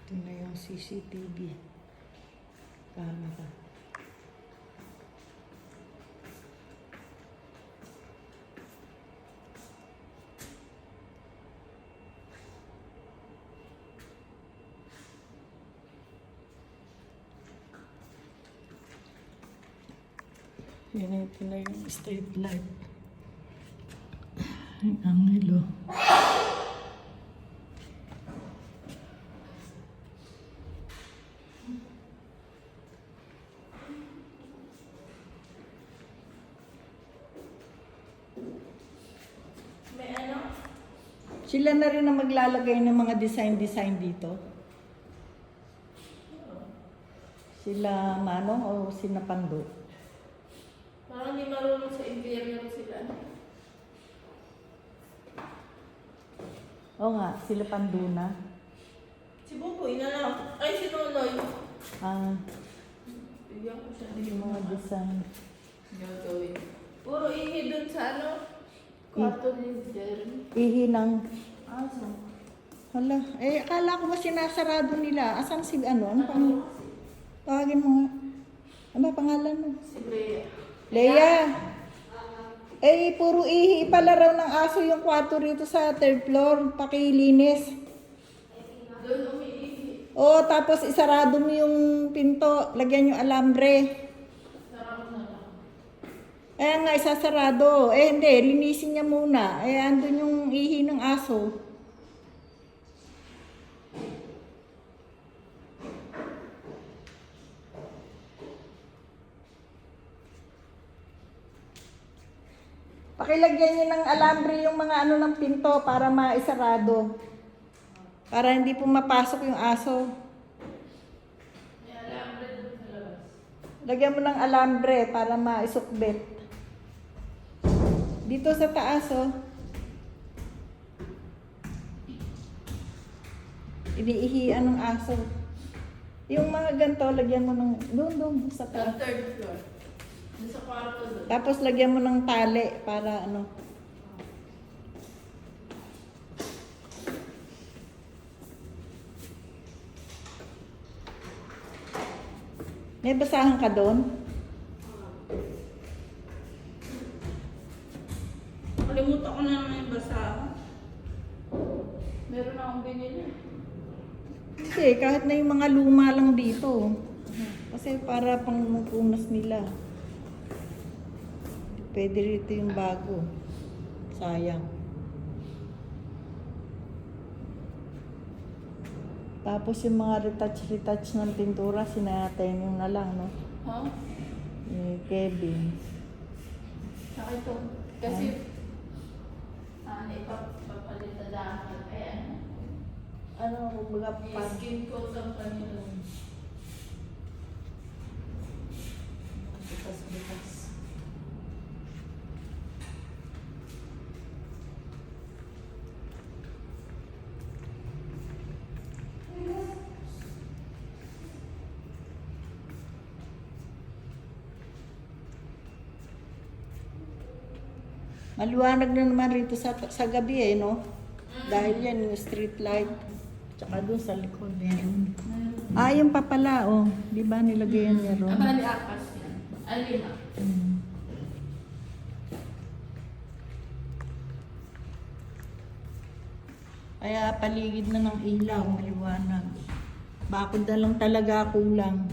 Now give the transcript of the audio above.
Ito na yung CCTV camera. Yan, ito na yung street light. Ang angelo. Sila na rin ang maglalagay ng mga design dito. Sila Manong o sila Pando? Parang hindi marunong sa interior sila. Oo nga, sila Pando na. Si Buboy na lang. Ay, si Nonoy. Bigyan ko siya Yung mga design. gagawin. Puro ihi dun sa ano? Kwarto ni Jeremy. Ihi ng... So? Hala, akala ko ba sinasarado nila? Asan si ano? Ano pang... Tawagin mo nga. Ano ba pangalan mo? Si Lea. Leia! Puro ihi pala raw ng aso yung kwarto rito sa third floor. Pakilinis. Doon umiihi. Oo, tapos isarado mo yung pinto. Lagyan yung alambre. Sarap na lang. Nga, isasarado. Hindi, linisin niya muna. Andun yung ihi ng aso. Pakilagyan niyo ng alambre yung mga ano ng pinto para maisarado. Para hindi pumapasok yung aso. May alambre doon sa labas. Lagyan mo ng alambre para maisukbit. Dito sa taas, oh. Iniihian ng aso. Yung mga ganito, lagyan mo ng doon sa Sa taas. third floor. Doon sa kwarto doon. Tapos lagyan mo ng tali para ano. May basahan ka doon? Kalimutan ko na naman yung basahan. Meron akong binili. Hindi, kahit na yung mga luma lang dito. Kasi para pang punas nila. Pwede rito yung bago. Sayang. Tapos yung mga retouch ng pintura, sinatay nyo na lang, no? Ha? Ni Kevin. Saka ito. Kasi, ipapalitan dahil. Ayan. Ano, kumbaga Yung skin coat ang kanila. Bukas. Maliwanag na naman rito sa gabi no? Dahil yan yung street light. Tsaka doon sa likod meron. Yung pa pala, oh. Di ba nilagay yan niya ron? Bali apas yan. Ay, 5. Kaya paligid na ng ilaw, maliwanag. Bakod na lang talaga kulang.